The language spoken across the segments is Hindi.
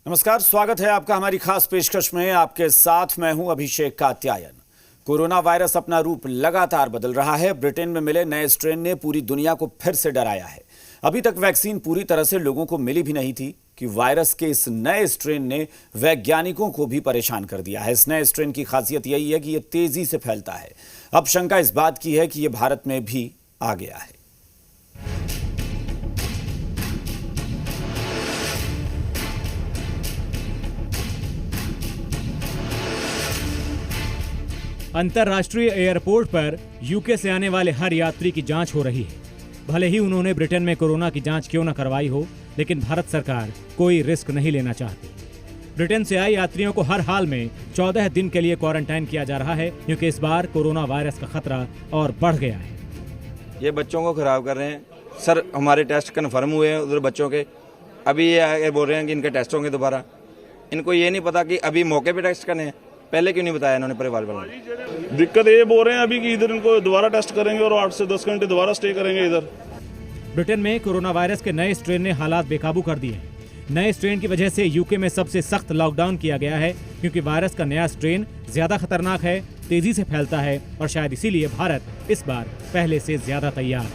नमस्कार, स्वागत है आपका हमारी खास पेशकश में। आपके साथ मैं हूं अभिषेक कात्यायन। कोरोना वायरस अपना रूप लगातार बदल रहा है। ब्रिटेन में मिले नए स्ट्रेन ने पूरी दुनिया को फिर से डराया है। अभी तक वैक्सीन पूरी तरह से लोगों को मिली भी नहीं थी कि वायरस के इस नए स्ट्रेन ने वैज्ञानिकों को भी परेशान कर दिया है। इस नए स्ट्रेन की खासियत यही है कि यह तेजी से फैलता है। अब शंका इस बात की है कि यह भारत में भी आ गया है। अंतर्राष्ट्रीय एयरपोर्ट पर यूके से आने वाले हर यात्री की जांच हो रही है। भले ही उन्होंने ब्रिटेन में कोरोना की जांच क्यों न करवाई हो, लेकिन भारत सरकार कोई रिस्क नहीं लेना चाहती। ब्रिटेन से आए यात्रियों को हर हाल में 14 दिन के लिए क्वारंटाइन किया जा रहा है, क्योंकि इस बार कोरोना वायरस का खतरा और बढ़ गया है। ये बच्चों को खराब कर रहे हैं सर। हमारे टेस्ट कन्फर्म हुए हैं उधर बच्चों के, अभी ये आगे बोल रहे हैं कि इनके टेस्ट होंगे दोबारा। इनको ये नहीं पता कि अभी मौके पे टेस्ट करने हैं, पहले क्यों नहीं बताया इन्होंने परिवार वालों ने। दिक्कत ये बोल रहे हैं अभी कि इधर इनको दोबारा टेस्ट करेंगे और 8 से 10 घंटे दोबारा स्टे करेंगे इधर। ब्रिटेन में कोरोना वायरस के नए स्ट्रेन ने हालात बेकाबू कर दिए हैं। नए स्ट्रेन की वजह से यूके में सबसे सख्त लॉकडाउन किया गया है, क्योंकि वायरस का नया स्ट्रेन ज्यादा खतरनाक है, तेजी से फैलता है और शायद इसीलिए भारत इस बार पहले से ज्यादा तैयार है।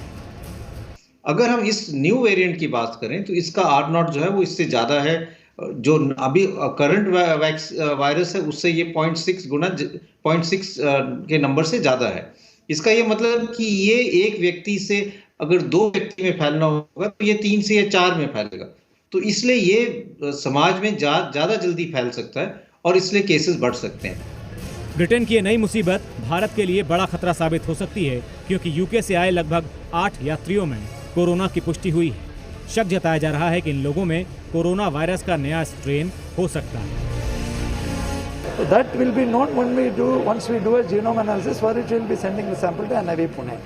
अगर हम इस न्यू वेरिएंट की बात करें तो इसका R0 जो है वो इससे ज्यादा है। जो अभी करंट वायरस है उससे ये 0.6 गुना 0.6 के नंबर से ज्यादा है। इसका ये मतलब कि ये एक व्यक्ति से अगर 2 व्यक्ति में फैलना होगा तो ये 3 से या 4 में फैलेगा। तो इसलिए ये समाज में ज्यादा जल्दी फैल सकता है और इसलिए केसेस बढ़ सकते हैं। ब्रिटेन की ये नई मुसीबत भारत के लिए बड़ा खतरा साबित हो सकती है, क्योंकि यूके से आए लगभग 8 यात्रियों में कोरोना की पुष्टि हुई है। शक जताया जा रहा है कि इन लोगों में कोरोना वायरस का नया स्ट्रेन हो सकता है। That will be known when we do once we do a genome analysis, for it will be sending the sample to NIV Pune.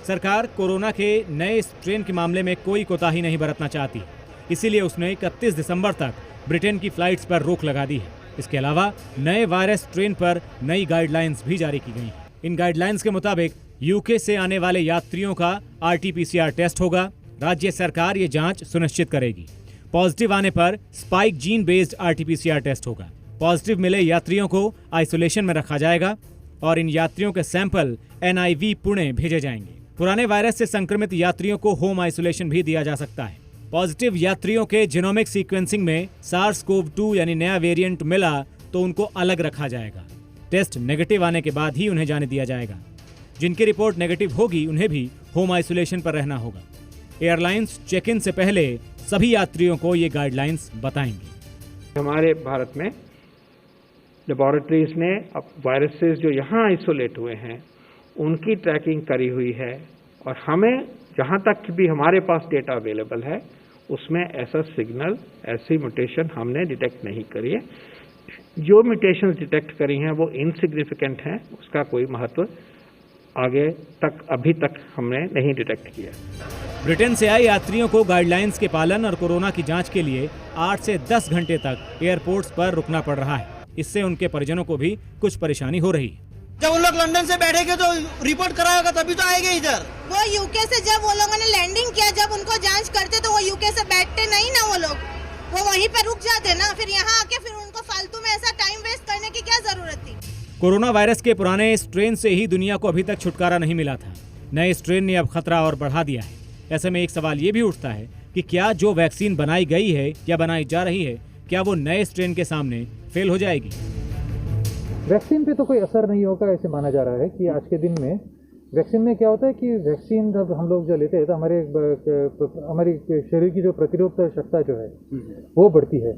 सरकार कोरोना के नए स्ट्रेन के मामले में कोई कोताही नहीं बरतना चाहती, इसीलिए उसने 31 दिसंबर तक ब्रिटेन की फ्लाइट्स पर रोक लगा दी है। इसके अलावा नए वायरस स्ट्रेन पर नई गाइडलाइंस भी जारी की गई हैं। इन गाइडलाइंस के मुताबिक यूके से आने वाले यात्रियों का RT-PCR टेस्ट होगा। राज्य सरकार ये जांच सुनिश्चित करेगी। पॉजिटिव आने पर spike gene based RT-PCR test होगा। पॉजिटिव मिले यात्रियों को आइसोलेशन में रखा जाएगा और इन यात्रियों के सैंपल NIV पुणे भेजे जाएंगे। पुराने वायरस से संक्रमित यात्रियों को होम आइसोलेशन भी दिया जा सकता है। पॉजिटिव यात्रियों के जीनोमिक सीक्वेंसिंग में SARS-CoV-2 यानी नया वेरिएंट मिला तो उनको अलग रखा जाएगा। टेस्ट नेगेटिव आने के बाद ही उन्हें जाने दिया जाएगा। जिनकी रिपोर्ट नेगेटिव होगी उन्हें भी होम आइसोलेशन पर रहना होगा। एयरलाइंस चेक इन से पहले सभी यात्रियों को ये गाइडलाइंस बताएंगी। हमारे भारत में लेबोरेटरीज ने अब वायरसेस जो यहाँ आइसोलेट हुए हैं उनकी ट्रैकिंग करी हुई है और हमें जहाँ तक भी हमारे पास डेटा अवेलेबल है उसमें ऐसा सिग्नल, ऐसी म्यूटेशन हमने डिटेक्ट नहीं करी है। जो म्यूटेशंस डिटेक्ट करी हैं वो इनसिग्निफिकेंट हैं, उसका कोई महत्व आगे तक अभी तक हमने नहीं डिटेक्ट किया। ब्रिटेन से आए यात्रियों को गाइडलाइंस के पालन और कोरोना की जांच के लिए 8 से 10 घंटे तक एयरपोर्ट्स पर रुकना पड़ रहा है। इससे उनके परिजनों को भी कुछ परेशानी हो रही है। जब उन लोग लंदन से बैठेंगे तो रिपोर्ट कराएगा तभी तो आएंगे इधर। वो यूके से जब वो लोगों ने लैंडिंग किया, जब उनको जांच करते तो वो यूके से बैठते नहीं ना, वो लोग वो वहीं पे रुक जाते ना। फिर यहाँ आके फिर उनको फालतू में ऐसा टाइम वेस्ट करने की क्या जरूरत थी। कोरोना वायरस के पुराने स्ट्रेन से ही दुनिया को अभी तक छुटकारा नहीं मिला था। नए स्ट्रेन ने अब खतरा और बढ़ा दिया है। ऐसे में एक सवाल ये भी उठता है कि क्या जो वैक्सीन बनाई गई है या बनाई जा रही है, क्या वो नए स्ट्रेन के सामने फेल हो जाएगी? वैक्सीन पे तो कोई असर नहीं होगा ऐसे माना जा रहा है कि आज के दिन में वैक्सीन में क्या होता है कि वैक्सीन जब हम लोग जो लेते हैं तो हमारी शरीर की जो प्रतिरोधक क्षमता जो है वो बढ़ती है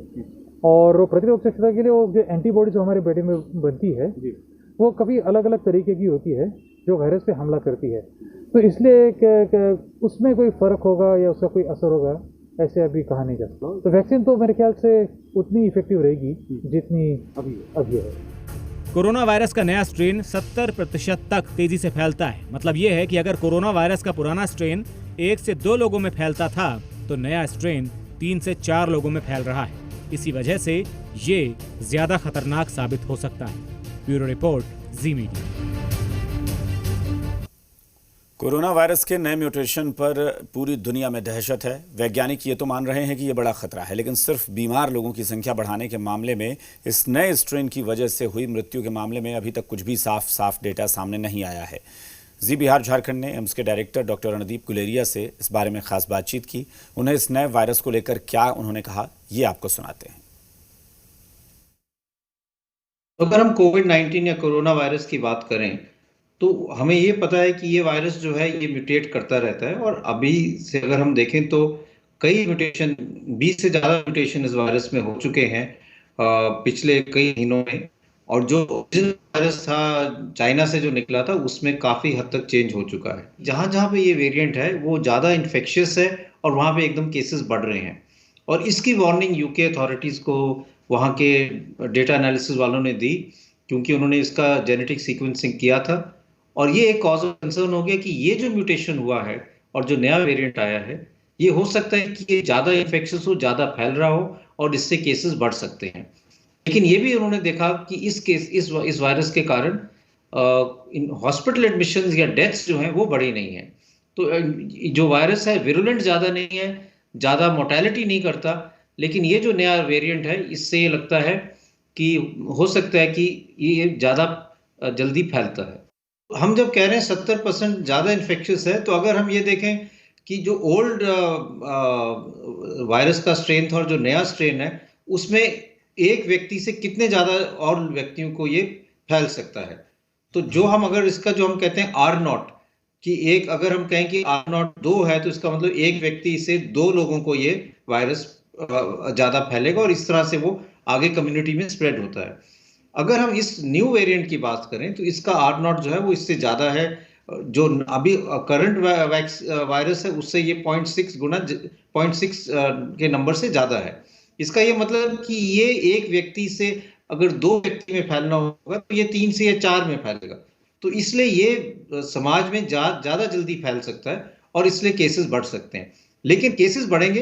और वो प्रतिरोधक क्षमता के लिए वो जो एंटीबॉडी जो हमारे बॉडी में बनती है वो कभी अलग अलग तरीके की होती है जो वायरस पे हमला करती है। तो इसलिए उसमें कोई फर्क होगा या उसका कोई असर होगा ऐसे अभी कहा नहीं जा सकता। तो वैक्सीन तो मेरे ख्याल से उतनी इफेक्टिव रहेगी जितनी अभी है। कोरोना वायरस का नया स्ट्रेन 70% तक तेजी से फैलता है। मतलब ये है कि अगर कोरोना वायरस का पुराना स्ट्रेन 1 से 2 लोगों में फैलता था तो नया स्ट्रेन 3 से 4 लोगों में फैल रहा है। इसी वजह से ये ज्यादा खतरनाक साबित हो सकता है। ब्यूरो रिपोर्ट, जी मीडिया। कोरोना वायरस के नए म्यूटेशन पर पूरी दुनिया में दहशत है। वैज्ञानिक ये तो मान रहे हैं कि ये बड़ा खतरा है, लेकिन सिर्फ बीमार लोगों की संख्या बढ़ाने के मामले में इस नए स्ट्रेन की वजह से हुई मृत्यु के मामले में अभी तक कुछ भी साफ डेटा सामने नहीं आया है। जी बिहार झारखंड ने एम्स के डायरेक्टर डॉक्टर रणदीप गुलेरिया से इस बारे में खास बातचीत की। उन्हें इस नए वायरस को लेकर क्या उन्होंने कहा, ये आपको सुनाते हैं। अगर हम कोविड-19 या कोरोना वायरस की बात करें तो हमें ये पता है कि ये वायरस जो है ये म्यूटेट करता रहता है, और अभी से अगर हम देखें तो कई म्यूटेशन, 20 से ज़्यादा म्यूटेशन इस वायरस में हो चुके हैं पिछले कई महीनों में। और जो ओरिजिनल वायरस था चाइना से जो निकला था उसमें काफ़ी हद तक चेंज हो चुका है। जहाँ जहाँ पे ये वेरिएंट है वो ज़्यादा इन्फेक्शियस है और वहाँ पे एकदम केसेस बढ़ रहे हैं। और इसकी वार्निंग यूके अथॉरिटीज़ को वहाँ के डेटा एनालिसिस वालों ने दी, क्योंकि उन्होंने इसका जेनेटिक सीक्वेंसिंग किया था। और ये एक कॉज ऑफ कंसर्न हो गया कि ये जो म्यूटेशन हुआ है और जो नया वेरिएंट आया है, ये हो सकता है कि ये ज़्यादा इन्फेक्शियस हो, ज़्यादा फैल रहा हो और इससे केसेस बढ़ सकते हैं। लेकिन ये भी उन्होंने देखा कि इस वायरस के कारण हॉस्पिटल एडमिशंस या डेथ्स जो हैं वो बढ़ी नहीं है। तो जो वायरस है विरुलेंट ज़्यादा नहीं है, ज़्यादा मोर्टेलिटी नहीं करता, लेकिन ये जो नया वेरिएंट है इससे ये लगता है कि हो सकता है कि ये ज़्यादा जल्दी फैलता है। हम जब कह रहे हैं 70% ज़्यादा इन्फेक्शियस है, तो अगर हम ये देखें कि जो ओल्ड वायरस का स्ट्रेन था और जो नया स्ट्रेन है उसमें एक व्यक्ति से कितने ज़्यादा और व्यक्तियों को ये फैल सकता है। तो जो हम अगर इसका जो हम कहते हैं R0 कि एक, अगर हम कहें कि R0 2 है तो इसका मतलब एक व्यक्ति से 2 लोगों को ये वायरस ज़्यादा फैलेगा और इस तरह से वो आगे कम्युनिटी में स्प्रेड होता है। अगर हम इस न्यू वेरिएंट की बात करें तो इसका R0 जो है वो इससे ज़्यादा है। जो अभी करंट वायरस है उससे ये 0.6 गुना 0.6 के नंबर से ज़्यादा है। इसका ये मतलब कि ये एक व्यक्ति से अगर 2 व्यक्ति में फैलना होगा तो ये 3 से या 4 में फैलेगा। तो इसलिए ये समाज में ज़्यादा जल्दी फैल सकता है और इसलिए केसेस बढ़ सकते हैं। लेकिन केसेस बढ़ेंगे,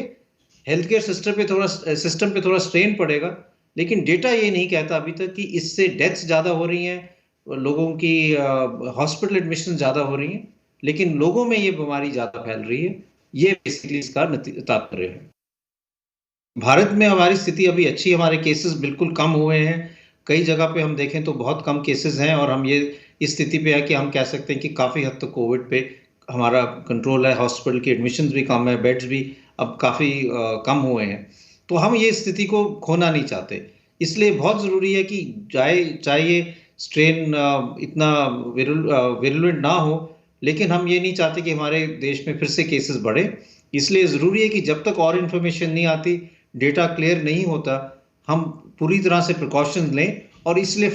हेल्थ केयर सिस्टम पे थोड़ा स्ट्रेन पड़ेगा, लेकिन डेटा ये नहीं कहता अभी तक कि इससे डेथ्स ज़्यादा हो रही हैं, लोगों की हॉस्पिटल एडमिशन ज़्यादा हो रही हैं, लेकिन लोगों में ये बीमारी ज़्यादा फैल रही है। ये बेसिकली इसका तात्पर्य है। भारत में हमारी स्थिति अभी अच्छी, हमारे केसेस बिल्कुल कम हुए हैं। कई जगह पे हम देखें तो बहुत कम केसेस हैं और हम ये इस स्थिति पे है कि हम कह सकते हैं कि काफ़ी हद तक कोविड पे हमारा कंट्रोल है। हॉस्पिटल की एडमिशन्स भी कम है, बेड्स भी अब काफ़ी कम हुए हैं। तो हम ये स्थिति को खोना नहीं चाहते, इसलिए बहुत ज़रूरी है कि चाहे ये स्ट्रेन इतना विरुलेंट ना हो, लेकिन हम ये नहीं चाहते कि हमारे देश में फिर से केसेस बढ़े। इसलिए ज़रूरी है कि जब तक और इन्फॉर्मेशन नहीं आती, डेटा क्लियर नहीं होता, हम पूरी तरह से प्रिकॉशंस लें। और इसलिए